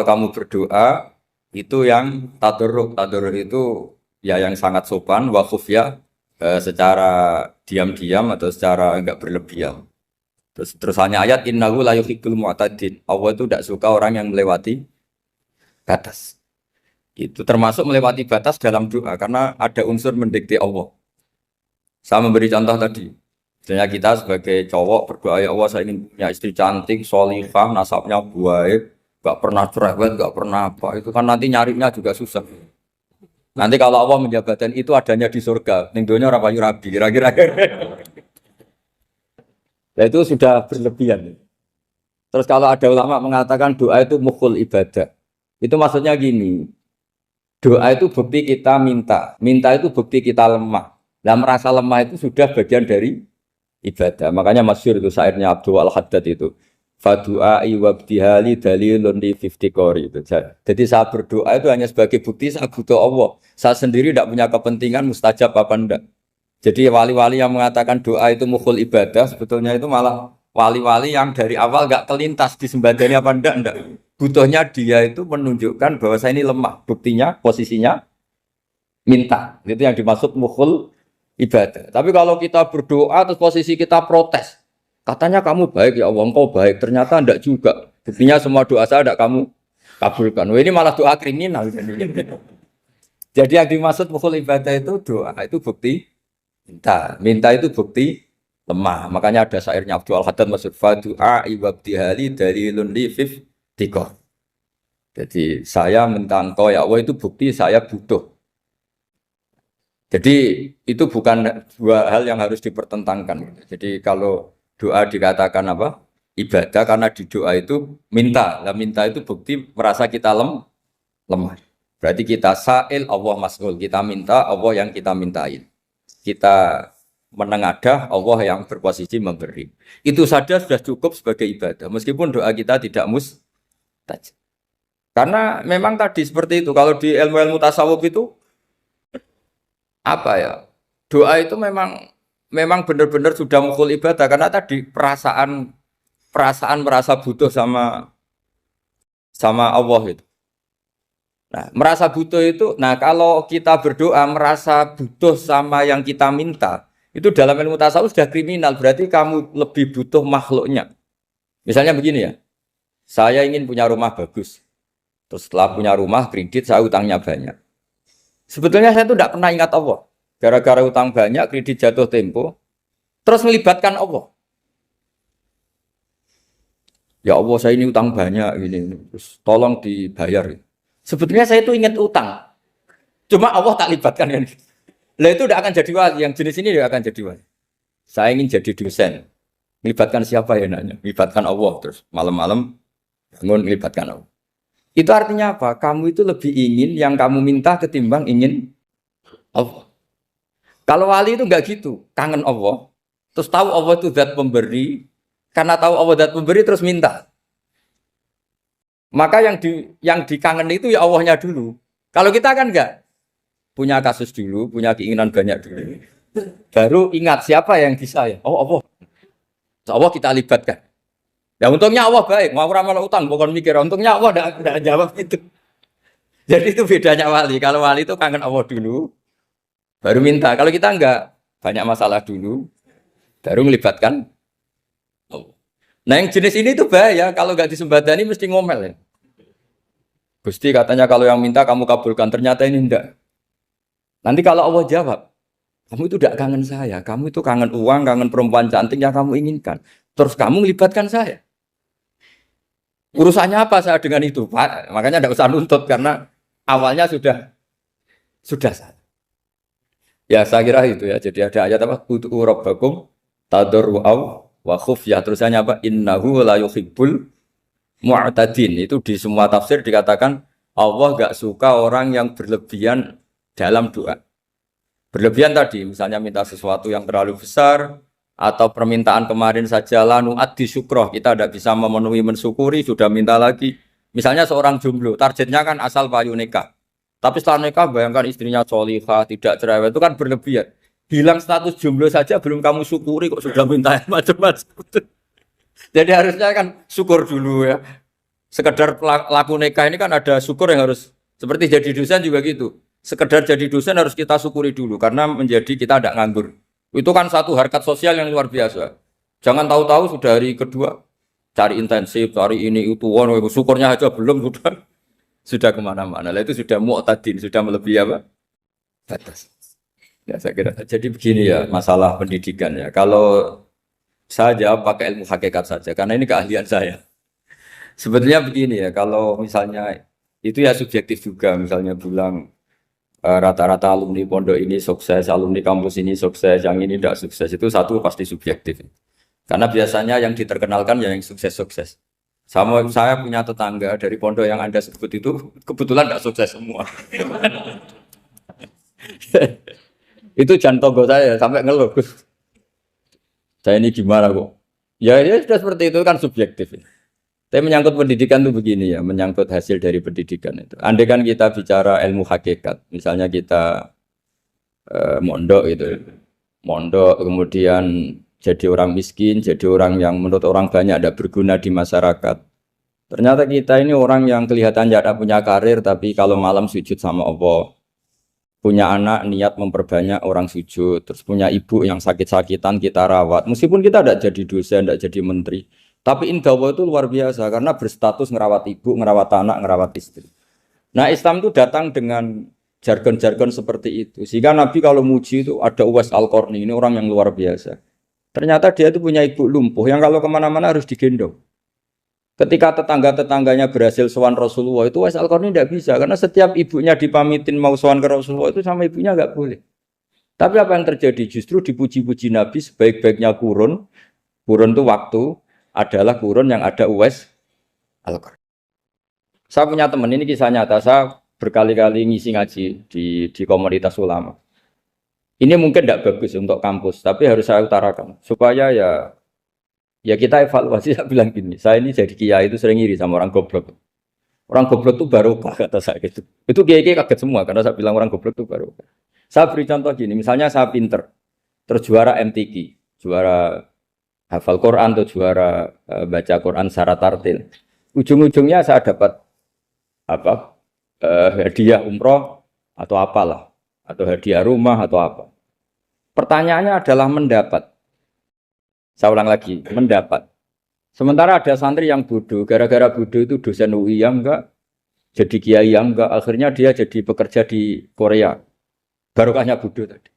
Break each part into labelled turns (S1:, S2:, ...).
S1: kalau kamu berdoa itu yang tadarruk. Tadarruk itu ya yang sangat sopan, wa khufya secara diam-diam atau secara enggak berlebihan. Terus terusannya ayat innahu la yuhibbul mu'tadin. Allah itu tidak suka orang yang melewati batas. Itu termasuk melewati batas dalam doa karena ada unsur mendikte Allah. Saya memberi contoh tadi. Misalnya kita sebagai cowok berdoa ya Allah saya ingin punya istri cantik, sholihah, nasabnya baik, gak pernah cerewet, gak pernah apa. Itu kan nanti nyarinya juga susah. Nanti kalau Allah menjabatkan itu adanya di surga, ning donya ora payu rabi, kira-kira. Nah itu sudah berlebihan. Terus kalau ada ulama mengatakan doa itu mukhul ibadah. Itu maksudnya gini. Doa itu bukti kita minta. Minta itu bukti kita lemah. Nah merasa lemah itu sudah bagian dari ibadah. Makanya masyhur itu syairnya Abdul Al-Haddad itu. Fadu'ai wabdihali dalilun li fiftikori itu. Jadi saya berdoa itu hanya sebagai bukti saya butuh Allah. Saya sendiri tidak punya kepentingan mustajab apa enggak. Jadi wali-wali yang mengatakan doa itu mukhul ibadah sebetulnya itu malah wali-wali yang dari awal enggak kelintas disembadani apa enggak. Butuhnya dia itu menunjukkan bahwa saya ini lemah. Buktinya posisinya minta. Itu yang dimaksud mukhul ibadah. Tapi kalau kita berdoa terus posisi kita protes. Katanya kamu baik ya Allah, engkau baik. Ternyata enggak juga. Buktinya semua doa saya enggak kamu kabulkan. Wah, ini malah doa kriminal. Jadi yang dimaksud mukhul ibadah itu doa itu bukti minta. Minta itu bukti lemah. Makanya ada syairnya Abdul Al-Haddad maksud fadu'a ibabdihali dalilun li fif tikoh. Jadi saya minta engkau ya Allah itu bukti saya butuh. Jadi itu bukan dua hal yang harus dipertentangkan. Jadi kalau doa dikatakan apa? Ibadah karena di doa itu minta. Lah minta itu bukti merasa kita lemah. Berarti kita sa'il Allah mas'ul. Kita minta Allah yang kita mintain. Kita menengadah Allah yang berposisi memberi. Itu saja sudah cukup sebagai ibadah. Meskipun doa kita tidak mustajab. Karena memang tadi seperti itu. Kalau di ilmu-ilmu tasawuf itu apa ya? Doa itu memang benar-benar sudah mukhul ibadah karena tadi perasaan merasa butuh sama Allah itu. Nah, merasa butuh itu, nah kalau kita berdoa merasa butuh sama yang kita minta, itu dalam ilmu tasawuf sudah kriminal, berarti kamu lebih butuh makhluknya. Misalnya begini ya, saya ingin punya rumah bagus, terus setelah punya rumah kredit saya utangnya banyak. Sebetulnya saya itu tidak pernah ingat Allah, gara-gara utang banyak, kredit jatuh tempo, terus melibatkan Allah. Ya Allah saya ini utang banyak, ini, terus tolong dibayar. Sebetulnya saya itu ingat utang. Cuma Allah tak libatkan kan. Lah itu tidak akan jadi wali. Yang jenis ini tidak akan jadi wali. Saya ingin jadi dosen. Melibatkan siapa ya nanya? Melibatkan Allah terus malam-malam bangun melibatkan Allah. Itu artinya apa? Kamu itu lebih ingin yang kamu minta ketimbang ingin Allah. Kalau wali itu enggak gitu, kangen Allah. Terus tahu Allah itu zat pemberi, karena tahu Allah zat pemberi terus minta. Maka yang dikangen itu ya Allahnya dulu. Kalau kita kan enggak punya kasus dulu, punya keinginan banyak dulu. Baru ingat siapa yang bisa ya. Oh Allah. Allah kita libatkan. Ya untungnya Allah baik, mau ramal utang bukan mikir. Untungnya Allah enggak jawab itu. Jadi itu bedanya wali. Kalau wali itu kangen Allah dulu, baru minta. Kalau kita enggak, banyak masalah dulu, baru melibatkan Allah. Nah yang jenis ini tuh bahaya, kalau nggak disembadani mesti ngomel ya. Gusti katanya kalau yang minta kamu kabulkan, ternyata ini enggak. Nanti kalau Allah jawab, kamu itu tidak kangen saya, kamu itu kangen uang, kangen perempuan cantik yang kamu inginkan. Terus kamu melibatkan saya. Urusannya apa saya dengan itu, Pak? Makanya tidak usah nuntut karena awalnya sudah salah. Ya saya kira itu ya. Jadi ada ayat apa? Ud'u rabbakum tadarru'aw wa khufyah, terusannya apa? Innahu la yuhibbul mu'tadin. Itu di semua tafsir dikatakan Allah gak suka orang yang berlebihan dalam doa. Berlebihan tadi, misalnya minta sesuatu yang terlalu besar atau permintaan kemarin saja lanu addi syukroh, kita tidak bisa memenuhi mensyukuri, sudah minta lagi. Misalnya seorang jomblo, targetnya kan asal payu nikah. Tapi setelah nikah bayangkan istrinya sholihah, tidak cerewet, itu kan berlebihan. Hilang status jomblo saja belum kamu syukuri kok sudah minta macam-macam. Jadi harusnya kan syukur dulu ya. Sekedar laku nikah ini kan ada syukur yang harus seperti jadi dosen juga gitu. Sekedar jadi dosen harus kita syukuri dulu karena menjadi kita tidak nganggur. Itu kan satu harkat sosial yang luar biasa. Jangan tahu-tahu sudah hari kedua cari intensif, cari ini itu, syukurnya aja belum sudah kemana-mana. Lah itu sudah mu'tadin, sudah melebihi apa? Batas. Ya saya kira. Jadi begini ya masalah pendidikan ya. Kalau saya jawab pakai ilmu hakikat saja karena ini keahlian saya. Sebetulnya begini ya, kalau misalnya itu ya subjektif juga, misalnya bilang rata-rata alumni pondok ini sukses, alumni kampus ini sukses, yang ini tidak sukses, itu satu pasti subjektif. Karena biasanya yang diterkenalkan ya yang sukses-sukses. Sama saya punya tetangga dari pondok yang Anda sebut itu kebetulan tidak sukses semua. Itu jantogo saya sampai ngeluh. Saya ini gimana kok? Ya, ya sudah seperti itu kan subjektif. Tapi menyangkut pendidikan itu begini ya, menyangkut hasil dari pendidikan itu. Andai kan kita bicara ilmu hakikat, misalnya kita mondok gitu, mondok kemudian jadi orang miskin, jadi orang yang menurut orang banyak ada berguna di masyarakat. Ternyata kita ini orang yang kelihatannya ada punya karir, tapi kalau malam sujud sama Allah, punya anak niat memperbanyak orang sujud, terus punya ibu yang sakit-sakitan kita rawat, meskipun kita tidak jadi dosen, tidak jadi menteri. Tapi indah Allah itu luar biasa karena berstatus ngerawat ibu, ngerawat anak, ngerawat istri. Nah Islam itu datang dengan jargon-jargon seperti itu. Sehingga Nabi kalau muji itu ada Uwais Al-Qarni, ini orang yang luar biasa. Ternyata dia itu punya ibu lumpuh yang kalau kemana-mana harus digendong. Ketika tetangga-tetangganya berhasil sowan Rasulullah itu Uwais Al-Qarni tidak bisa. Karena setiap ibunya dipamitin mau sowan ke Rasulullah itu sama ibunya nggak boleh. Tapi apa yang terjadi? Justru dipuji-puji Nabi sebaik-baiknya kurun. Kurun itu waktu adalah kurun yang ada Uwais Al-Qarni. Saya punya teman, ini kisah nyata, saya berkali-kali ngisi ngaji di komunitas ulama. Ini mungkin tidak bagus untuk kampus, tapi harus saya utarakan supaya ya kita evaluasi. Saya bilang gini, saya ini jadi kiai itu sering iri sama orang goblok. Orang goblok itu barokah kata saya gitu. Itu kiai-kiai kaget semua karena saya bilang orang goblok itu barokah. Saya beri contoh gini, misalnya saya pinter, terus juara MTQ, juara hafal Quran atau juara baca Quran secara tartil. Ujung-ujungnya saya dapat apa? Hadiah umroh atau apalah, atau hadiah rumah atau apa. Pertanyaannya adalah mendapat. Saya ulang lagi, mendapat. Sementara ada santri yang bodoh, gara-gara bodoh itu dosen UI yang enggak, jadi kiai yang enggak, akhirnya dia jadi pekerja di Korea. Barokahnya bodoh tadi.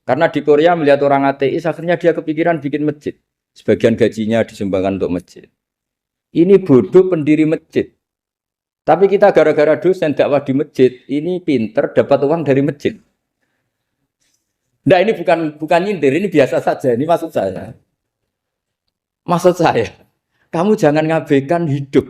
S1: Karena di Korea melihat orang ateis, akhirnya dia kepikiran bikin masjid. Sebagian gajinya disumbangkan untuk masjid. Ini bodoh pendiri masjid. Tapi kita gara-gara dosen dakwah di masjid, ini pinter dapat uang dari masjid. Nah ini bukan nyindir, ini biasa saja. Ini maksud saya. Maksud saya, kamu jangan ngabaikan hidup.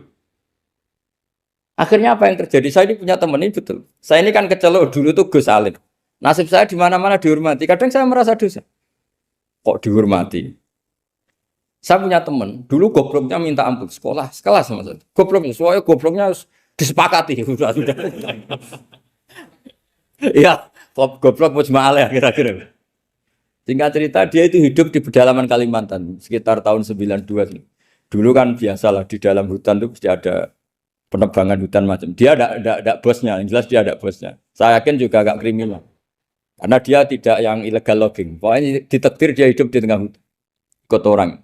S1: Akhirnya apa yang terjadi? Saya ini punya teman ini betul. Saya ini kan kecelok dulu tuh Gus Alim. Nasib saya di mana-mana dihormati. Kadang saya merasa dosa. Kok dihormati? Saya punya teman, dulu gobloknya minta ampun sekolah, sekelas maksudnya. Gobloknya, soalnya gobloknya harus disepakati. Sudah. Iya, goblok mujma'alah kira-kira. Singkat cerita, dia itu hidup di pedalaman Kalimantan, sekitar tahun 92. Dulu kan biasalah di dalam hutan itu pasti ada penebangan hutan macam. Dia ada bosnya, yang jelas dia ada bosnya. Saya yakin juga agak kriminal. Karena dia tidak yang illegal logging. Pokoknya ditakdir dia hidup di tengah hutan. Ikut orang.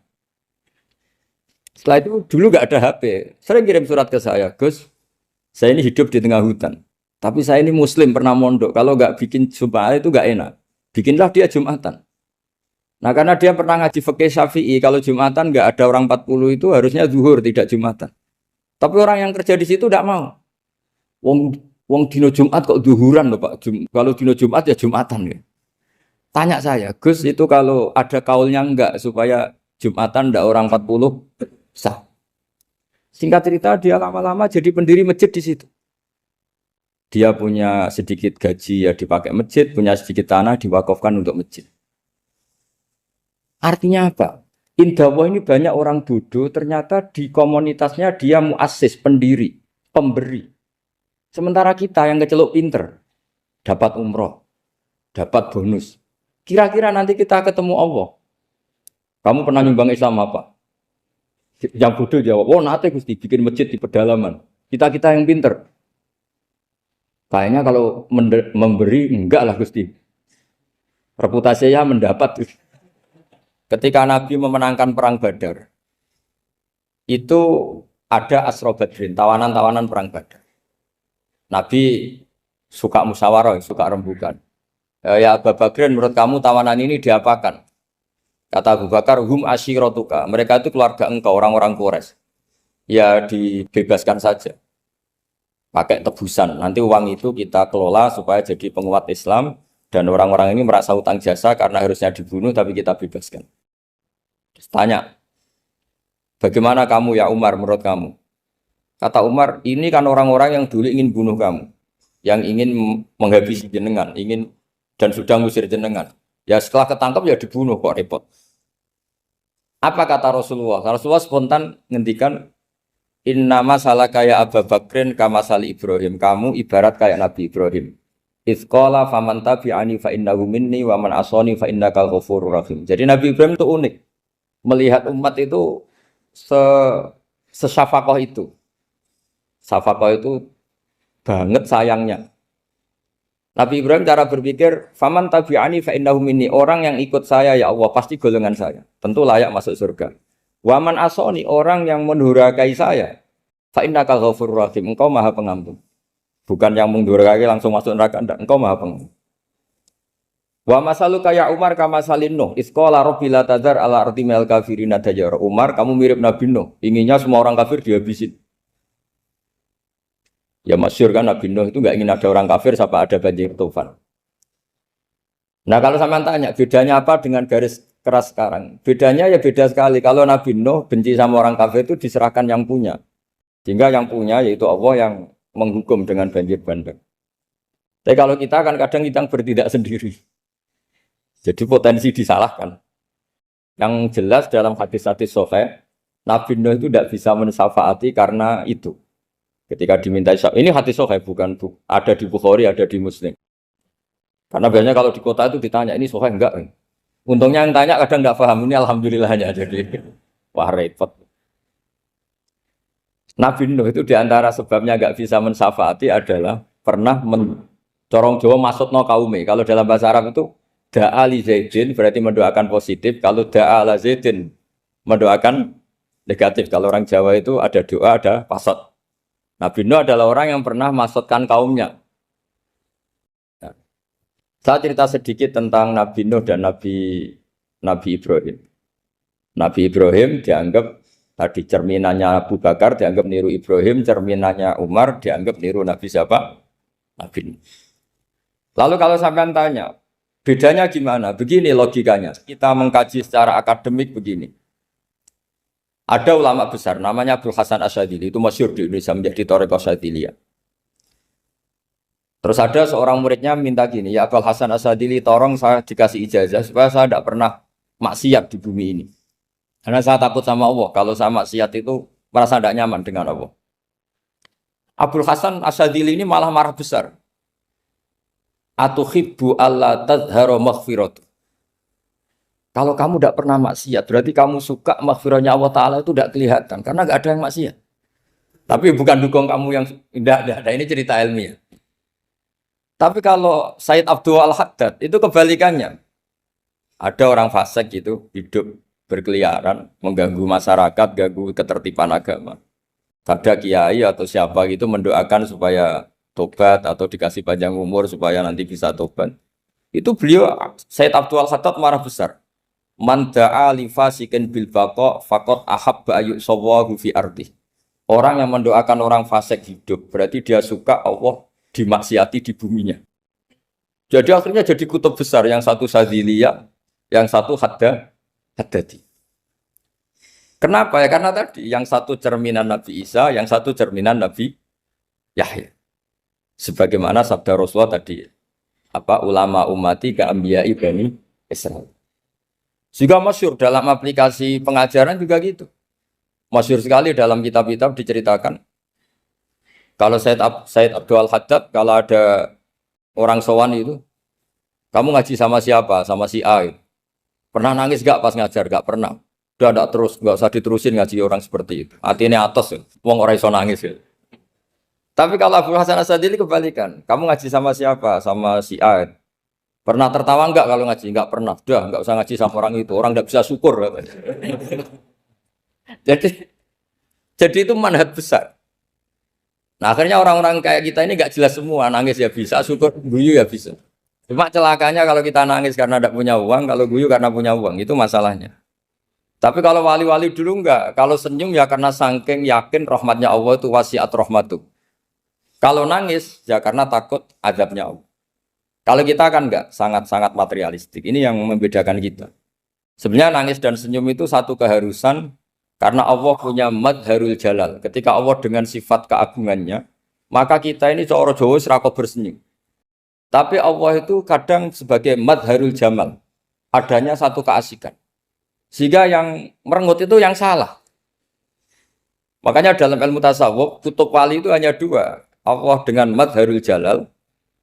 S1: Setelah itu dulu nggak ada HP, sering kirim surat ke saya, Gus, saya ini hidup di tengah hutan, tapi saya ini Muslim pernah mondok, kalau nggak bikin sumpah itu nggak enak, bikinlah dia Jumatan. Nah karena dia pernah ngaji fikih Syafi'i, kalau Jumatan nggak ada orang 40 itu harusnya zuhur tidak Jumatan. Tapi orang yang kerja di situ tidak mau. Wong dino Jumat kok zuhuran loh Pak. Kalau dino Jumat ya Jumatan ya. Tanya saya, Gus itu kalau ada kaulnya enggak supaya Jumatan ndak orang 40 sah. Singkat cerita dia lama-lama jadi pendiri masjid di situ. Dia punya sedikit gaji ya dipakai masjid, punya sedikit tanah diwakafkan untuk masjid. Artinya apa? Indawah ini banyak orang bodoh, ternyata di komunitasnya dia muassis, pendiri, pemberi. Sementara kita yang kecelok pinter, dapat umroh, dapat bonus. Kira-kira nanti kita ketemu Allah. Kamu pernah nyumbang Islam apa? Yang bodoh jawab, oh nate Gusti bikin masjid di pedalaman. Kita yang pinter. Kayaknya kalau memberi enggak lah Gusti. Reputasinya mendapat. Ketika Nabi memenangkan perang Badar, itu ada Asra Badrin, tawanan-tawanan perang Badar. Nabi suka musyawarah, suka rembukan. Ya Abu Bakrin, menurut kamu tawanan ini diapakan? Kata Abu Bakar, hum asyiratuka. Mereka itu keluarga engkau, orang-orang Quraisy. Ya dibebaskan saja. Pakai tebusan. Nanti uang itu kita kelola supaya jadi penguat Islam. Dan orang-orang ini merasa utang jasa karena harusnya dibunuh, tapi kita bebaskan. Terus tanya, bagaimana kamu ya Umar menurut kamu? Kata Umar, ini kan orang-orang yang dulu ingin bunuh kamu. Yang ingin menghabisi jenengan, ingin dan sudah ngusir jenengan. Ya setelah ketangkap ya dibunuh, kok repot. Apa kata Rasulullah? Rasulullah spontan ngendikan, innama salaka ya Abu Bakrin kama sali Ibrahim. Kamu ibarat kayak Nabi Ibrahim. Izqala faman tabi'ani fa innahu minni wa man asani fa innakal ghafurur rahim. Jadi Nabi Ibrahim itu unik. Melihat umat itu sesyafakoh itu. Syafakoh itu banget sayangnya. Nabi Ibrahim cara berpikir, faman tabi'ani fa innahu minni. Orang yang ikut saya ya Allah pasti golongan saya. Tentu layak masuk surga. Wa man asani, orang yang mendurhakai saya, fa innakal ghafurur rahim. Engkau Maha Pengampun. Bukan yang mendurhakai langsung masuk neraka, enggak. Engkau Maha Pengampun. Wa masalu kaya Umar kama salin Nuh. Isqala rabbi la tadzar ala ardi minal kafirin dajjara. Umar, kamu mirip Nabi Nuh. Inginnya semua orang kafir dihabisin. Ya masyhur kan Nabi Nuh itu enggak ingin ada orang kafir sampai ada banjir tufan. Nah kalau sampean tanya bedanya apa dengan garis keras sekarang? Bedanya ya beda sekali. Kalau Nabi Nuh benci sama orang kafir itu diserahkan yang punya. Sehingga yang punya yaitu Allah yang menghukum dengan banjir bandang. Tapi kalau kita kan kadang kita bertindak sendiri. Jadi potensi disalahkan. Yang jelas dalam hadis-hadis sahih, Nabi Nuh itu tidak bisa mensyafaati karena itu. Ketika diminta ini hadis sahih bukan ada di Bukhari, ada di Muslim. Karena biasanya kalau di kota itu ditanya ini sahih enggak? Untungnya yang tanya kadang enggak paham, ini alhamdulillahnya jadi wah repot. Nabi Nuh itu diantara sebabnya enggak bisa mensyafaati adalah pernah corong Jawa maksudno kaume. Kalau dalam bahasa Arab itu da'a li Zaidin berarti mendoakan positif. Kalau da'a la Zaidin mendoakan negatif. Kalau orang Jawa itu ada doa, ada pasot. Nabi Nuh adalah orang yang pernah maksudkan kaumnya. Nah, saya cerita sedikit tentang Nabi Nuh dan Nabi Ibrahim. Nabi Ibrahim dianggap tadi cerminannya Abu Bakar, dianggap niru Ibrahim, cerminannya Umar, dianggap niru Nabi siapa? Nabi Nuh. Lalu kalau sampean tanya, bedanya gimana? Begini logikanya. Kita mengkaji secara akademik begini. Ada ulama besar, namanya Abdul Hasan Asyadzili, itu masyhur di Indonesia menjadi Thariqah Asyadziliyah. Terus ada seorang muridnya minta gini, ya Abdul Hasan Asyadzili, tolong saya dikasih ijazah supaya saya tidak pernah maksiat di bumi ini. Karena saya takut sama Allah, kalau saya maksiat itu merasa tidak nyaman dengan Allah. Abdul Hasan Asyadzili ini malah marah besar. Atuhibbu alla tadhhara maghfiratu. Kalau kamu tidak pernah maksiat, berarti kamu suka maghfirahnya Allah Ta'ala itu tidak kelihatan. Karena tidak ada yang maksiat. Tapi bukan dukung kamu yang tidak ada. Ini cerita ilmiah. Tapi kalau Said Abdul Al-Haddad, itu kebalikannya. Ada orang fasik gitu, hidup berkeliaran, mengganggu masyarakat, ganggu ketertiban agama. Ada kiai atau siapa gitu mendoakan supaya tobat atau dikasih panjang umur supaya nanti bisa tobat. Itu beliau, Said Abdul Al-Haddad marah besar. Man da'a li fasikin bil baqa faqad ahabba ayyusawahu fi ardi. Orang yang mendoakan orang fasik hidup berarti dia suka Allah dimaksiati di buminya. Jadi akhirnya jadi kutub besar, yang satu Sadziliyah, yang satu Haddadi. Kenapa ya? Karena tadi yang satu cerminan Nabi Isa, yang satu cerminan Nabi Yahya. Sebagaimana sabda Rasulullah tadi, ulama ummati ka anbiya'i bani Israil. Juga masyhur dalam aplikasi pengajaran juga gitu. Masyhur sekali dalam kitab-kitab diceritakan. Kalau Said Abdul Al-Haddad, kalau ada orang sowan itu, kamu ngaji sama siapa? Sama si A. Pernah nangis gak pas ngajar? Gak pernah. Udah enggak terus, enggak usah diterusin ngaji orang seperti itu. Hatinya atas ya. Wong ora iso nangis ya. Tapi kalau Abu Hasan Asadili kebalikan. Kamu ngaji sama siapa? Sama si A. Pernah tertawa enggak kalau ngaji? Enggak pernah. Udah, enggak usah ngaji sama orang itu. Orang enggak bisa syukur. Jadi jadi itu manhaj besar. Nah, akhirnya orang-orang kayak kita ini enggak jelas semua. Nangis ya bisa, syukur guyu ya bisa. Cuma celakanya kalau kita nangis karena tidak punya uang, kalau guyu karena punya uang, itu masalahnya. Tapi kalau wali-wali dulu enggak. Kalau senyum ya karena saking yakin rahmatnya Allah itu wasiat rahmatu. Kalau nangis ya karena takut azabnya Allah. Kalau kita kan enggak, sangat-sangat materialistik. Ini yang membedakan kita. Sebenarnya nangis dan senyum itu satu keharusan karena Allah punya madharul jalal. Ketika Allah dengan sifat keagungannya, maka kita ini cara Jawa serako bersenyum. Tapi Allah itu kadang sebagai madharul jamal. Adanya satu keasikan. Sehingga yang merengut itu yang salah. Makanya dalam ilmu tasawuf, kutub wali itu hanya dua. Allah dengan madharul jalal,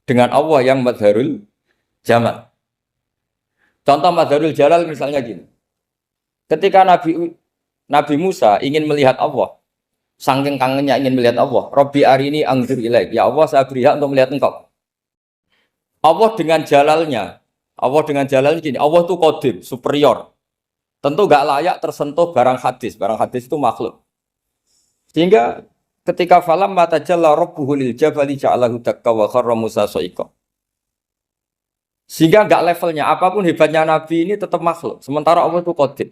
S1: dengan Allah yang madharul jamal. Contoh madharul jalal misalnya gini. Ketika Nabi Musa ingin melihat Allah, saking kangennya ingin melihat Allah, Rabbi arini anzur ilaik. Ya Allah, saya beri hak untuk melihat engkau. Allah dengan jalalnya gini, Allah itu qadim, superior. Tentu gak layak tersentuh barang hadis. Barang hadis itu makhluk. Sehingga ketika falam mata jalla rabbuhu lil jabali ja'alahu dakka wa kharra Musa sa'iqa. Sehingga enggak levelnya apapun hebatnya Nabi ini tetap makhluk. Sementara Allah itu qadim.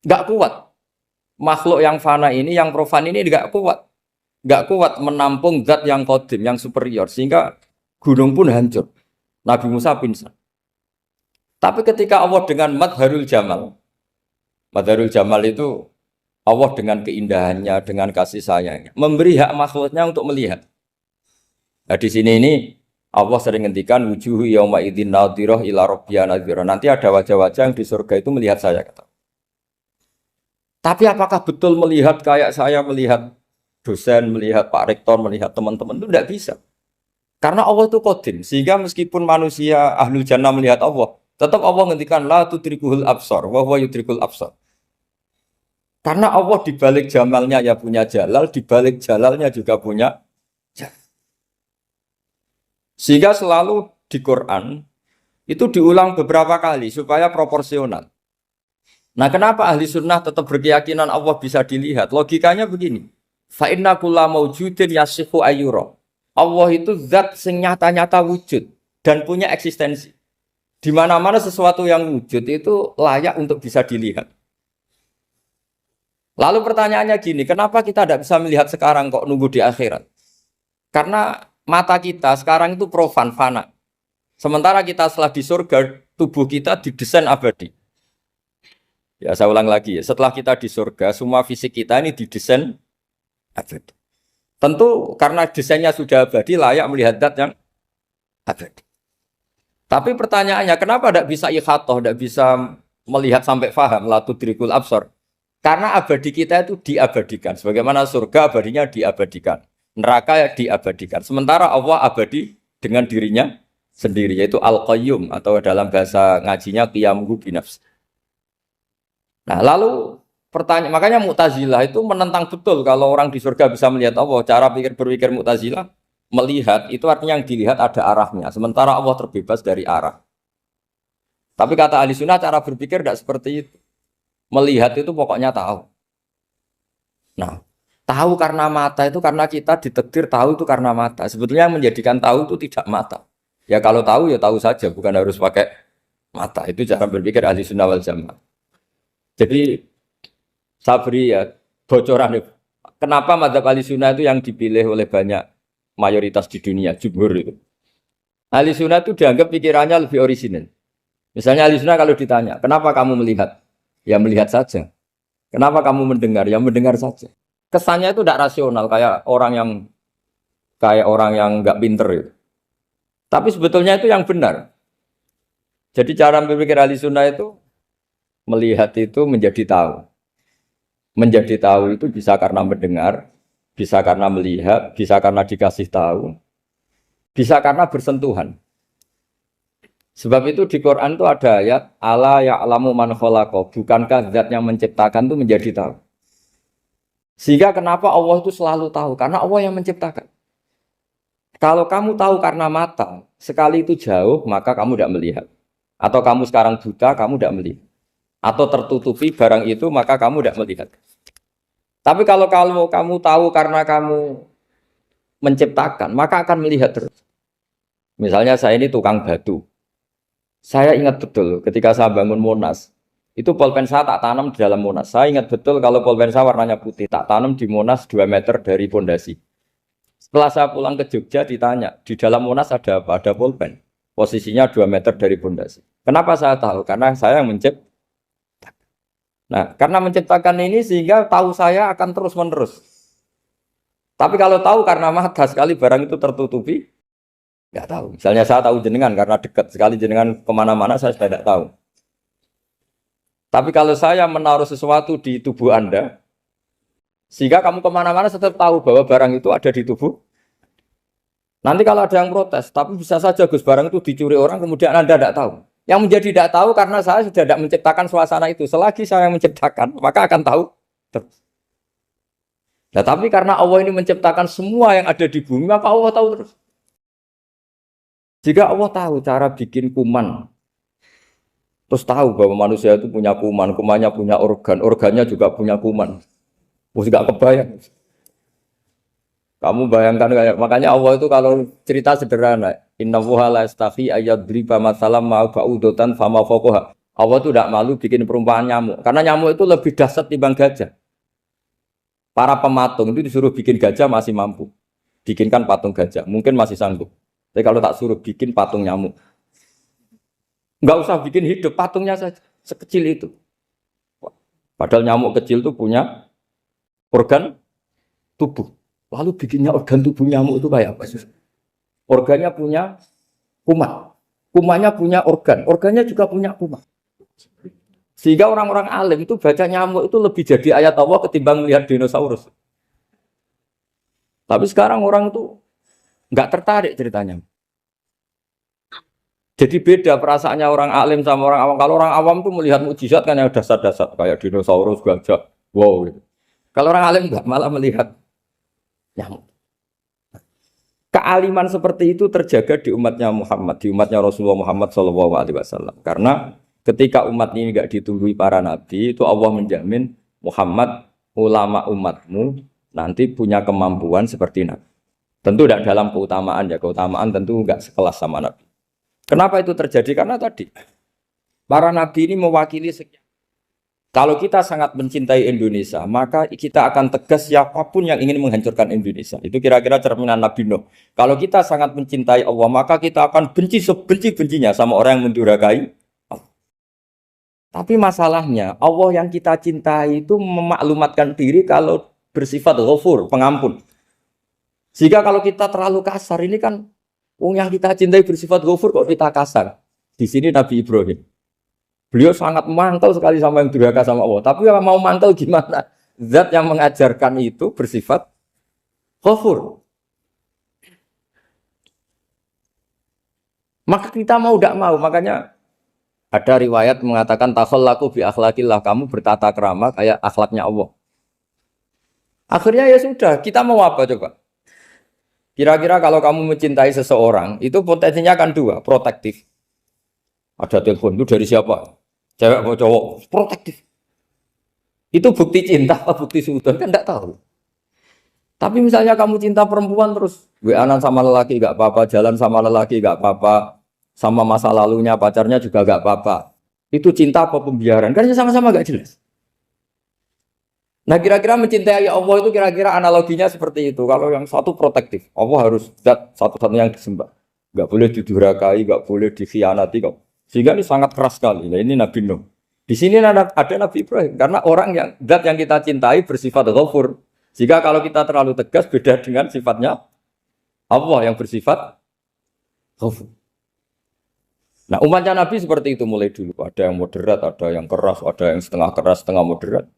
S1: Enggak kuat. Makhluk yang fana ini, yang profan ini enggak kuat. Enggak kuat menampung zat yang qadim, yang superior. Sehingga gunung pun hancur. Nabi Musa pingsan. Tapi ketika Allah dengan madharul jamal itu Allah dengan keindahannya, dengan kasih sayangnya, memberi hak makhluknya untuk melihat. Nah di sini ini Allah sering ngendikan wujuhu yauma idzin nadhirah ila rabbiha nadhirah. Nanti ada wajah-wajah yang di surga itu melihat saya kata. Tapi apakah betul melihat kayak saya melihat dosen, melihat Pak Rektor, melihat teman-teman itu tidak bisa. Karena Allah itu qadim, sehingga meskipun manusia ahlul jannah melihat Allah, tetap Allah ngendikan la tudrikuhul absar wa huwa yudrikul absar. Karena Allah di balik jamalnya ya punya jalal, di balik jalalnya juga punya jalal. Sehingga selalu di Quran itu diulang beberapa kali supaya proporsional. Nah, kenapa ahli sunnah tetap berkeyakinan Allah bisa dilihat? Logikanya begini. Fa inna kulla maujudin yasihu ayyura. Allah itu zat sing nyata-nyata wujud dan punya eksistensi. Di mana-mana sesuatu yang wujud itu layak untuk bisa dilihat. Lalu pertanyaannya gini, kenapa kita tidak bisa melihat sekarang kok nunggu di akhirat? Karena mata kita sekarang itu profan, fana. Sementara kita setelah di surga, tubuh kita didesain abadi. Ya saya ulang lagi ya, setelah kita di surga, semua fisik kita ini didesain abadi. Tentu karena desainnya sudah abadi, layak melihat zat yang abadi. Tapi pertanyaannya, kenapa tidak bisa ikhatoh, tidak bisa melihat sampai faham, la tudrikul absar? Karena abadi kita itu diabadikan. Sebagaimana surga abadinya diabadikan. Neraka ya diabadikan. Sementara Allah abadi dengan dirinya sendiri, yaitu Al-Qayyum, atau dalam bahasa ngajinya Qiyamuhu binafs. Nah lalu pertanyaan, makanya Mu'tazilah itu menentang betul kalau orang di surga bisa melihat Allah. Cara berpikir Mu'tazilah, melihat itu artinya yang dilihat ada arahnya, sementara Allah terbebas dari arah. Tapi kata ahli sunnah cara berpikir tidak seperti itu. Melihat itu pokoknya tahu. Nah, tahu karena mata itu karena kita ditakdir tahu itu karena mata. Sebetulnya yang menjadikan tahu itu tidak mata. Ya kalau tahu ya tahu saja, bukan harus pakai mata. Itu cara berpikir ahli sunnah wal jamaah. Jadi saya beri ya bocoran. Kenapa mazhab ahli sunnah itu yang dipilih oleh banyak mayoritas di dunia, jumhur itu. Ahli sunnah itu dianggap pikirannya lebih orisinal. Misalnya ahli sunnah kalau ditanya, kenapa kamu melihat? Ya melihat saja. Kenapa kamu mendengar? Ya mendengar saja. Kesannya itu tidak rasional, kayak orang yang nggak pinter itu. Tapi sebetulnya itu yang benar. Jadi cara berpikir ahli sunnah itu, melihat itu menjadi tahu. Menjadi tahu itu bisa karena mendengar, bisa karena melihat, bisa karena dikasih tahu, bisa karena bersentuhan. Sebab itu di Quran itu ada ayat ala ya'lamu man khalaqa, bukankah zat yang menciptakan itu menjadi tahu. Sehingga kenapa Allah itu selalu tahu? Karena Allah yang menciptakan. Kalau kamu tahu karena mata, sekali itu jauh, maka kamu tidak melihat. Atau kamu sekarang buta, kamu tidak melihat. Atau tertutupi barang itu, maka kamu tidak melihat. Tapi kalau kamu tahu karena kamu menciptakan, maka akan melihat terus. Misalnya saya ini tukang batu. Saya ingat betul ketika saya bangun Monas, itu pulpen saya tak tanam di dalam Monas. Saya ingat betul kalau pulpen saya warnanya putih, tak tanam di Monas 2 meter dari pondasi. Setelah saya pulang ke Jogja ditanya, di dalam Monas ada apa? Ada pulpen. Posisinya 2 meter dari pondasi. Kenapa saya tahu? Karena saya yang menciptakan. Nah, karena menciptakan ini sehingga tahu saya akan terus-menerus. Tapi kalau tahu karena mata sekali barang itu tertutupi, nggak tahu. Misalnya saya tahu jenengan karena dekat sekali jenengan kemana-mana saya sudah tidak tahu. Tapi kalau saya menaruh sesuatu di tubuh Anda, sehingga kamu kemana-mana tetap tahu bahwa barang itu ada di tubuh. Nanti kalau ada yang protes, tapi bisa saja Gus barang itu dicuri orang kemudian Anda tidak tahu. Yang menjadi tidak tahu karena saya sudah tidak menciptakan suasana itu. Selagi saya yang menciptakan, maka akan tahu terus. Nah, tapi karena Allah ini menciptakan semua yang ada di bumi, maka Allah tahu terus. Jika Allah tahu cara bikin kuman, terus tahu bahwa manusia itu punya kuman, kumannya punya organ, organnya juga punya kuman. Mesti gak kebayang. Kamu bayangkan kayak, makanya Allah itu kalau cerita sederhana, innallaha la yastahi ayyadriba mathalam ma ba'udatan fama fawqaha. Allah itu tidak malu bikin perumpamaan nyamuk, karena nyamuk itu lebih dahsyat timbang gajah. Para pematung itu disuruh bikin gajah masih mampu. Bikinkan patung gajah, mungkin masih sanggup. Tapi kalau tak suruh bikin patung nyamuk, nggak usah bikin hidup, patungnya saja sekecil itu. Padahal nyamuk kecil itu punya organ tubuh. Lalu bikinnya organ tubuh nyamuk itu kayak apa? Organnya punya kuman, kumannya punya organ, organnya juga punya kuman. Sehingga orang-orang alim itu baca nyamuk itu lebih jadi ayat Allah ketimbang melihat dinosaurus. Tapi sekarang orang itu nggak tertarik ceritanya. Jadi beda perasaannya orang alim sama orang awam. Kalau orang awam tuh melihat mukjizat kan yang dasar-dasar kayak dinosaurus, gajah, wow gitu. Kalau orang alim nggak, malah melihat nyamuk. Kealiman seperti itu terjaga di umatnya Muhammad, di umatnya Rasulullah Muhammad SAW. Karena ketika umat ini nggak ditumbuhi para nabi, itu Allah menjamin Muhammad, ulama umatmu nanti punya kemampuan seperti nabi. Tentu tidak dalam keutamaan ya, keutamaan tentu nggak sekelas sama Nabi. Kenapa itu terjadi? Karena tadi para Nabi ini mewakili sekian. Kalau kita sangat mencintai Indonesia, maka kita akan tegas siapapun yang ingin menghancurkan Indonesia. Itu kira-kira cerminan Nabi Nuh. Kalau kita sangat mencintai Allah, maka kita akan benci sebenci-bencinya sama orang yang mendurhakai Allah. Tapi masalahnya, Allah yang kita cintai itu memaklumatkan diri kalau bersifat ghafur, pengampun. Jika kalau kita terlalu kasar, ini kan yang kita cintai bersifat ghafur kok kita kasar. Di sini Nabi Ibrahim. Beliau sangat mangkel sekali sama yang durhaka sama Allah. Tapi mau mangkel gimana? Zat yang mengajarkan itu bersifat ghafur. Maka kita mau tidak mau. Makanya ada riwayat mengatakan takhallaku bi akhlaqillah, kamu bertata krama kayak akhlaknya Allah. Akhirnya ya sudah, kita mau apa coba? Kira-kira kalau kamu mencintai seseorang, itu potensinya akan dua, protektif. Ada telepon, itu dari siapa? Cewek atau cowok? Protektif. Itu bukti cinta atau bukti suudon? Kan tidak tahu. Tapi misalnya kamu cinta perempuan terus, WA-an sama lelaki gak apa-apa, jalan sama lelaki gak apa-apa, sama masa lalunya pacarnya juga gak apa-apa. Itu cinta apa pembiaran? Kan sama-sama gak jelas. Nah kira-kira mencintai Allah itu kira-kira analoginya seperti itu. Kalau yang satu protektif, Allah harus zat satu-satunya yang disembah. Gak boleh didurhakai, gak boleh dikhianati. Sehingga ini sangat keras sekali. Nah ini Nabi Nuh. Di sini ada Nabi Ibrahim. Karena orang yang zat yang kita cintai bersifat ghafur. Jika kalau kita terlalu tegas beda dengan sifatnya Allah yang bersifat ghafur. Nah umatnya Nabi seperti itu mulai dulu. Ada yang moderat, ada yang keras, ada yang setengah keras, setengah moderat.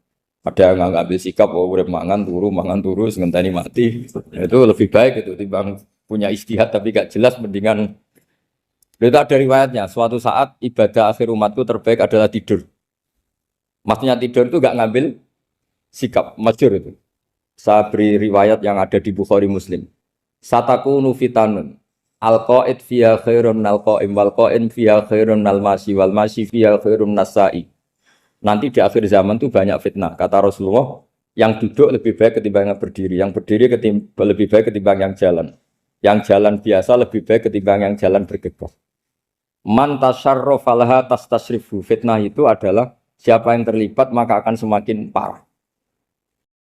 S1: Ada yang ngambil sikap, oh udah mangan turu, ngenteni mati. Itu lebih baik itu timbang punya istihad tapi gak jelas, mendingan Itu ada riwayatnya, suatu saat ibadah akhir umatku terbaik adalah tidur. Maksudnya tidur itu gak ngambil sikap, masyhur itu. Saya beri riwayat yang ada di Bukhari Muslim. Satakunu fitanun. Al-qa'id fiha khairun nal qa'im wal qa'im fiha khairun nal masyi wal masyi fiha khairun nasai. Nanti di akhir zaman itu banyak fitnah. Kata Rasulullah, yang duduk lebih baik ketimbang yang berdiri. Yang berdiri lebih baik ketimbang yang jalan. Yang jalan biasa lebih baik ketimbang yang jalan bergegas. Man tasyarrafa laha tastasrifu. Fitnah itu adalah siapa yang terlibat maka akan semakin parah.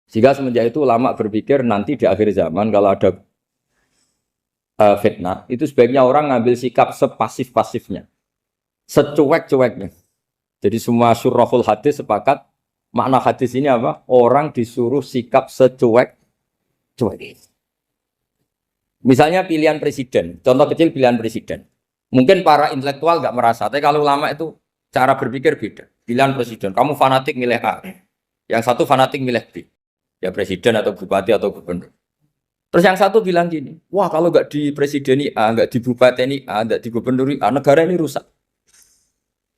S1: Sehingga semenjak itu ulama berpikir nanti di akhir zaman kalau ada fitnah, itu sebaiknya orang ngambil sikap sepasif-pasifnya, secuek-cueknya. Jadi semua syurahul hadis sepakat makna hadis ini apa? Orang disuruh sikap secuek-cuek. Misalnya pilihan presiden, contoh kecil pilihan presiden. Mungkin para intelektual nggak merasa, tapi kalau ulama itu cara berpikir beda. Pilihan presiden, kamu fanatik milih A, yang satu fanatik milih B. Ya presiden atau bupati atau gubernur. Terus yang satu bilang gini, wah kalau nggak di presideni A, nggak di bupati A, nggak di gubernur A, negara ini rusak.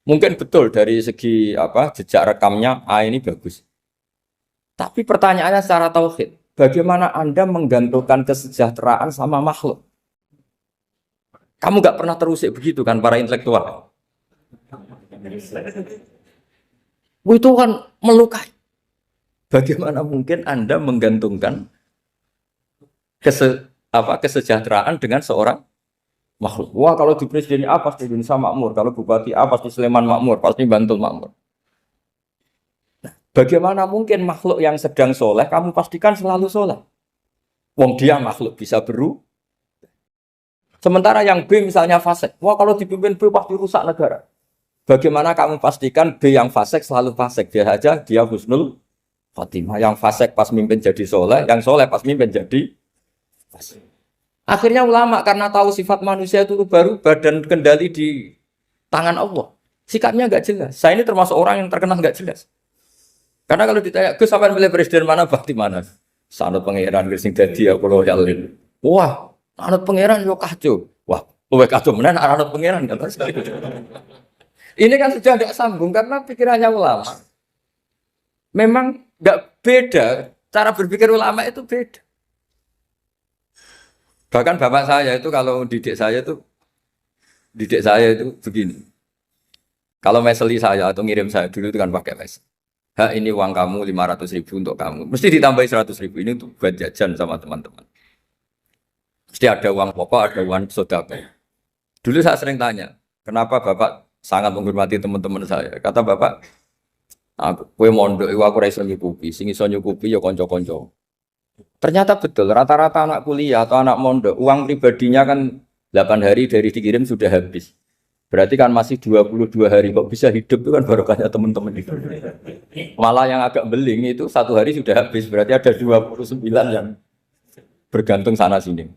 S1: Mungkin betul dari segi jejak rekamnya A ini bagus. Tapi pertanyaannya secara tauhid, bagaimana Anda menggantungkan kesejahteraan sama makhluk? Kamu nggak pernah terusik begitu kan para intelektual? Itu kan melukai. Bagaimana mungkin Anda menggantungkan kesejahteraan dengan seorang makhluk? Wah kalau di presiden A pasti Indonesia makmur, kalau bupati A pasti Sleman makmur, pasti Bantul makmur. Nah, bagaimana mungkin makhluk yang sedang soleh kamu pastikan selalu soleh? Wong dia makhluk bisa berubah. Sementara yang B misalnya fasik, wah kalau dipimpin B pasti rusak negara. Bagaimana kamu pastikan B yang fasik selalu fasik? Biar aja dia husnul khotimah. Yang fasik pas mimpin jadi soleh, yang soleh pas mimpin jadi fasik. Akhirnya ulama karena tahu sifat manusia itu berubah dan kendali di tangan Allah. Sikapnya nggak jelas. Saya ini termasuk orang yang terkenal nggak jelas. Karena kalau ditanya, Gus sampai milih presiden mana, bakti mana? Sanut pangeran sing dadi aku loyalin. Wah, anut pangeran yo kacau. Wah, luwih kacau menan anut pangeran kan. Ini kan sudah tidak sambung karena pikirannya ulama. Memang nggak beda, cara berpikir ulama itu beda. Bahkan bapak saya itu kalau didik saya itu begini. Kalau meseli saya atau ngirim saya dulu itu kan pakai mes. Ini uang kamu 500.000 untuk kamu. Mesti ditambahi 100.000 ini untuk buat jajan sama teman-teman. Mesti ada uang pokok, ada uang sodako. Dulu saya sering tanya, kenapa bapak sangat menghormati teman-teman saya? Kata bapak, kowe mondok aku ora iso nyukupi, sing iso nyukupi ya kanca-kanca. Ternyata betul, rata-rata anak kuliah atau anak mondok, uang pribadinya kan 8 hari dari dikirim sudah habis. Berarti kan masih 22 hari, kok bisa hidup itu kan barokahnya teman-teman itu. Malah yang agak beling itu 1 hari sudah habis, berarti ada 29 yang bergantung sana-sini.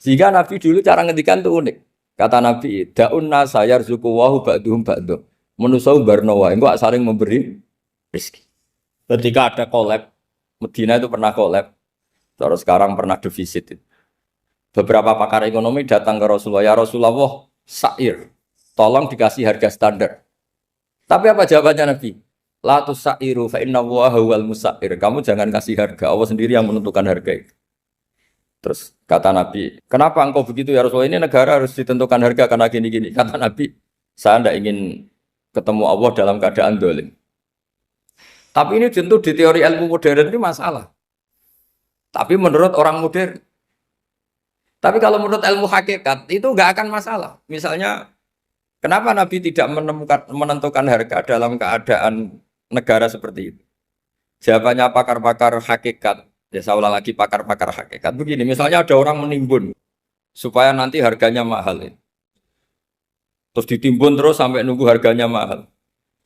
S1: Sehingga Nabi dulu cara ngendikan itu unik. Kata Nabi, da'un nasa yarzuqu wahu ba'duhum ba'du. Manusa barnawa, engko saling memberi rezeki. Ketika ada collab, Medina itu pernah collab, terus sekarang pernah defisit. Beberapa pakar ekonomi datang ke Rasulullah, ya Rasulullah, sa'ir, tolong dikasih harga standar. Tapi apa jawabannya Nabi? La tusairu fa inna Allaha huwal musair. Kamu jangan kasih harga, Allah sendiri yang menentukan harga itu. Terus kata Nabi, kenapa engkau begitu ya Rasulullah? Ini negara harus ditentukan harga karena gini-gini. Kata Nabi, saya tidak ingin ketemu Allah dalam keadaan dolim. Tapi ini tentu di teori ilmu modern ini masalah. Tapi menurut orang modern. Tapi kalau menurut ilmu hakikat itu nggak akan masalah. Misalnya, kenapa Nabi tidak menentukan harga dalam keadaan negara seperti itu? Jawabannya pakar-pakar hakikat. Ya saya ulang lagi pakar-pakar hakikat. Begini, misalnya ada orang menimbun supaya nanti harganya mahal. Terus ditimbun terus sampai nunggu harganya mahal.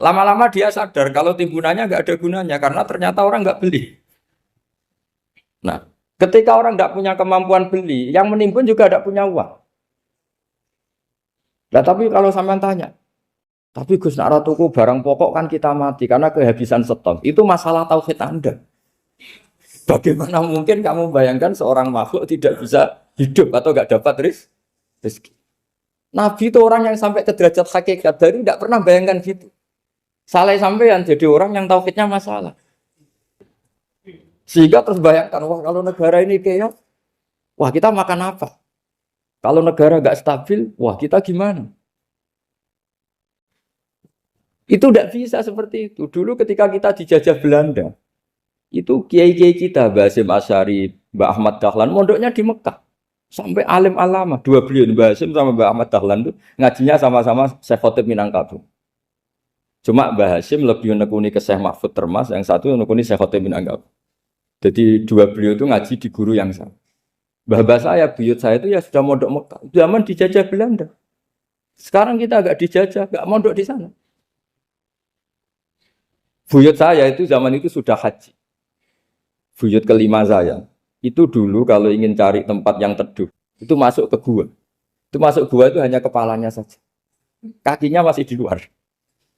S1: Lama-lama dia sadar kalau timbunannya nggak ada gunanya karena ternyata orang nggak beli. Nah, ketika orang nggak punya kemampuan beli, yang menimbun juga tidak punya uang. Nah, tapi kalau sampean tanya, tapi Gus nak tuku barang pokok kan kita mati karena kehabisan stok. Itu masalah tauhid Anda. Bagaimana mungkin kamu bayangkan seorang makhluk tidak bisa hidup atau nggak dapat rezeki? Nabi itu orang yang sampai ke derajat hakikat dari tidak pernah bayangkan gitu. Salah sampean jadi orang yang tauhidnya masalah. Sehingga terus bayangkan, wah kalau negara ini kayak, wah kita makan apa? Kalau negara nggak stabil, wah kita gimana? Itu tidak bisa seperti itu. Dulu ketika kita dijajah Belanda, itu kiai-kiai kita, Mbah Hasyim Asy'ari, Mbah Ahmad Dahlan, mondoknya di Mekah. Sampai alim alama, dua beliau, Mbah Hasyim sama Mbah Ahmad Dahlan itu ngajinya sama-sama Syekh Khotib Minangkabau. Cuma Mbah Hasyim lebih menekuni ke Syekh Mahfud Termas, yang satu menekuni Syekh Khotib Minangkabau. Jadi dua beliau itu ngaji di guru yang sama. Mbah saya, buyut saya itu ya sudah mondok Mekah. Zaman dijajah Belanda. Sekarang kita agak dijajah, agak mondok di sana. Buyut saya itu zaman itu sudah haji. Buyut kelima saya. Itu dulu kalau ingin cari tempat yang teduh, itu masuk ke gua. Itu masuk gua itu hanya kepalanya saja. Kakinya masih di luar.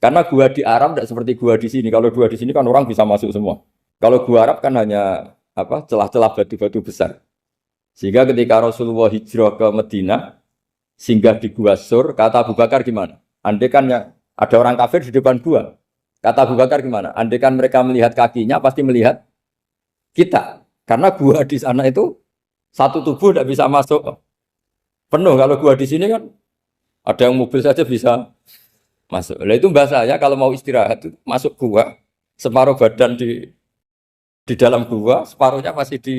S1: Karena gua di Arab tidak seperti gua di sini. Kalau gua di sini kan orang bisa masuk semua. Kalau gua Arab kan hanya apa celah-celah batu-batu besar. Sehingga ketika Rasulullah hijrah ke Madinah, singgah di Gua Sur, kata Abu Bakar gimana? Andai kan ya, ada orang kafir di depan gua. Kata Abu Bakar gimana? Andai kan mereka melihat kakinya, pasti melihat kita. Karena gua di sana itu satu tubuh tidak bisa masuk penuh. Kalau gua di sini kan ada yang mobil saja bisa masuk. Nah itu bahasa saya kalau mau istirahat itu masuk gua, separuh badan di dalam gua, separuhnya masih di.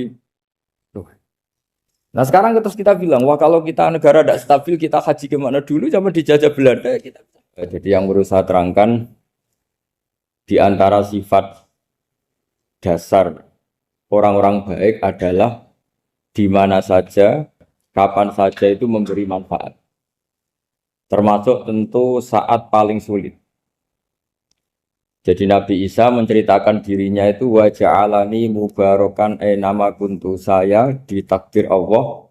S1: Nah sekarang terus kita bilang, wah kalau kita negara tidak stabil, kita haji kemana dulu, zaman dijajah Belanda kita. Jadi yang berusaha terangkan di antara sifat dasar orang-orang baik adalah di mana saja, kapan saja itu memberi manfaat. Termasuk tentu saat paling sulit. Jadi Nabi Isa menceritakan dirinya itu wa ja'alani mubarakan nama kuntu, saya ditakdir Allah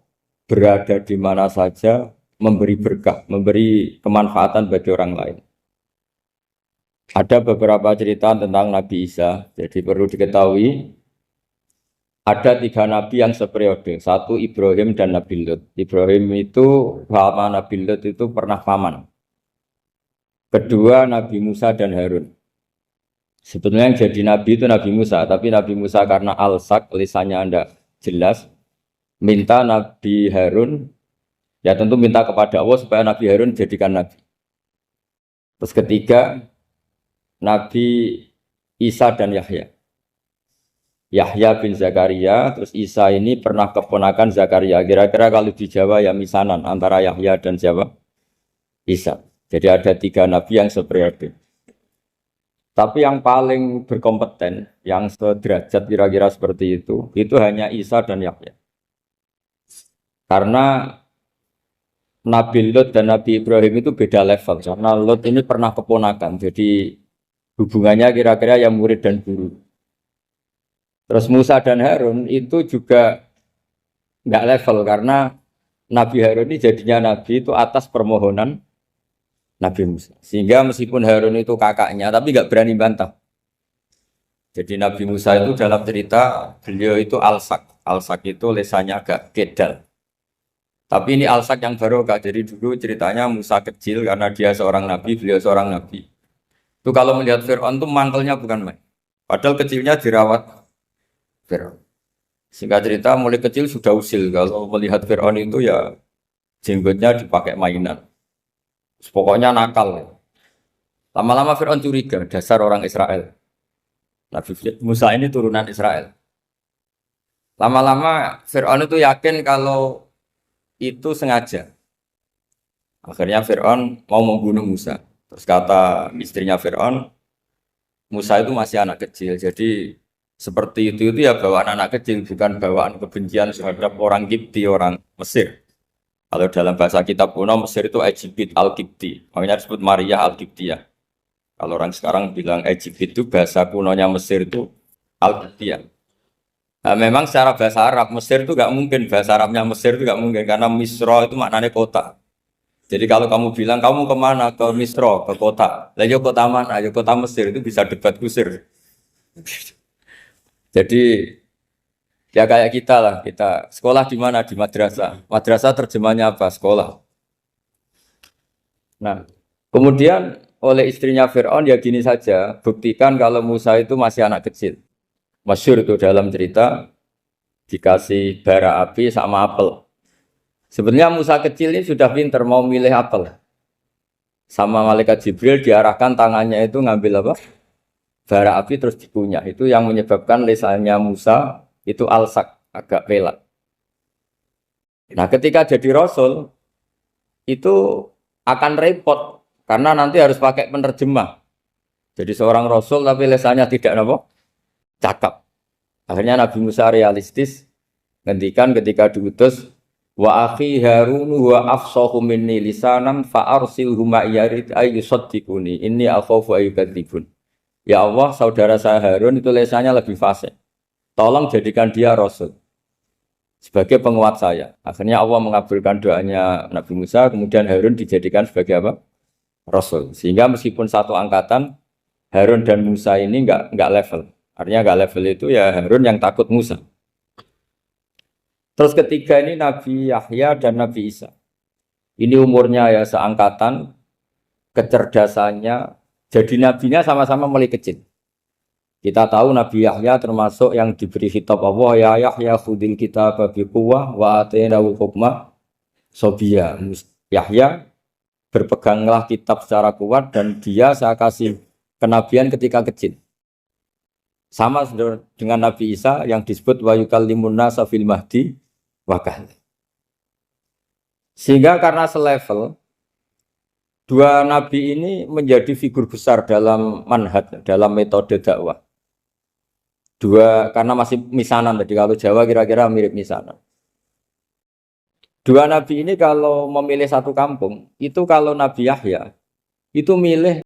S1: berada di mana saja memberi berkah, memberi kemanfaatan bagi orang lain. Ada beberapa cerita tentang Nabi Isa. Jadi perlu diketahui ada 3 nabi yang seperiode. Satu Ibrahim dan Nabi Lut. Ibrahim itu sama Nabi Lut itu pernah paman. Kedua Nabi Musa dan Harun. Sebetulnya yang jadi nabi itu Nabi Musa, tapi Nabi Musa karena alsak, lisannya Anda jelas, minta Nabi Harun, ya tentu minta kepada Allah supaya Nabi Harun jadikan nabi. Terus ketiga, Nabi Isa dan Yahya. Yahya bin Zakaria, terus Isa ini pernah keponakan Zakaria. Kira-kira kalau di Jawa ya misanan antara Yahya dan Jawa Isa. Jadi ada 3 nabi yang seperiode. Tapi yang paling berkompeten, yang sederajat kira-kira seperti itu hanya Isa dan Yahya. Karena Nabi Lut dan Nabi Ibrahim itu beda level. Karena Lut ini pernah keponakan, jadi hubungannya kira-kira yang murid dan guru. Terus Musa dan Harun itu juga nggak level, karena Nabi Harun ini jadinya Nabi itu atas permohonan Nabi Musa. Sehingga meskipun Harun itu kakaknya, tapi nggak berani bantah. Jadi Nabi Musa itu dalam cerita, beliau itu alsak. Alsak itu lesannya agak kedal. Tapi ini alsak yang barokah. Jadi dulu ceritanya Musa kecil karena dia seorang nabi, beliau seorang nabi. Itu kalau melihat Fir'aun itu mangkelnya bukan main. Padahal kecilnya dirawat Fir'aun. Singkat cerita mulai kecil sudah usil. Kalau melihat Fir'aun itu ya jenggotnya dipakai mainan. Pokoknya nakal. Lama-lama Fir'aun curiga, dasar orang Israel. Nabi Musa ini turunan Israel. Lama-lama Fir'aun itu yakin kalau itu sengaja. Akhirnya Fir'aun mau membunuh Musa. Terus kata istrinya Fir'aun, Musa itu masih anak kecil. Jadi seperti itu ya bawaan anak kecil, bukan bawaan kebencian terhadap orang Kipti, orang Mesir. Kalau dalam bahasa kitab kuno Mesir itu Egypt Al-Kipti, makanya disebut Maria Al-Kiptiyah. Kalau orang sekarang bilang Egypt itu bahasa kunonya Mesir itu Al-Kiptiyah. Nah, memang secara bahasa Arab Mesir itu nggak mungkin, bahasa Arabnya Mesir itu nggak mungkin karena Misro itu maknanya kota. Jadi kalau kamu bilang kamu kemana ke Misro, ke kota, lah ya kota mana? Ya kota Mesir itu bisa debat kusir. Jadi ya kayak kita lah, kita sekolah di mana? Di madrasah. Madrasah terjemahnya apa? Sekolah. Nah, kemudian oleh istrinya Fir'aun ya gini saja, buktikan kalau Musa itu masih anak kecil. Masyhur itu dalam cerita dikasih bara api sama apel. Sebenarnya Musa kecil ini sudah pinter mau milih apel. Sama malaikat Jibril diarahkan tangannya itu ngambil apa? Bara api terus dikunyah. Itu yang menyebabkan lisannya Musa itu alsak, agak pelak. Nah, ketika jadi rasul itu akan repot karena nanti harus pakai penerjemah. Jadi seorang rasul tapi lisannya tidak apa? Cakap. Akhirnya Nabi Musa realistis ngendikan ketika diutus wa akhi Harun wa afsahu minni lisanan fa arsilhu ma'iyarid ayyusaddiquni inni akhafu ayyukadzibun. Ya Allah, saudara saya Harun itu lisannya lebih fasih. Tolong jadikan dia rasul sebagai penguat saya. Akhirnya Allah mengabulkan doanya Nabi Musa, kemudian Harun dijadikan sebagai apa? Rasul. Sehingga meskipun satu angkatan, Harun dan Musa ini enggak level. Artinya enggak level itu ya Harun yang takut Musa. Terus ketiga ini Nabi Yahya dan Nabi Isa. Ini umurnya ya seangkatan, kecerdasannya, jadi nabinya sama-sama mulai kecil. Kita tahu Nabi Yahya termasuk yang diberi khitab Allah, ya Yahya khudil kitab bi quwwah wa atainahu hukma sobiyya. Yahya berpeganglah kitab secara kuat dan dia saya kasih kenabian ketika kecil. Sama dengan Nabi Isa yang disebut wa yukallimun nasa fil mahdi wa kahla. Sehingga karena selevel dua nabi ini menjadi figur besar dalam manhaj, dalam metode dakwah. Dua karena masih misanan tadi, kalau Jawa kira-kira mirip misanan. Dua nabi ini kalau memilih satu kampung, itu kalau Nabi Yahya itu milih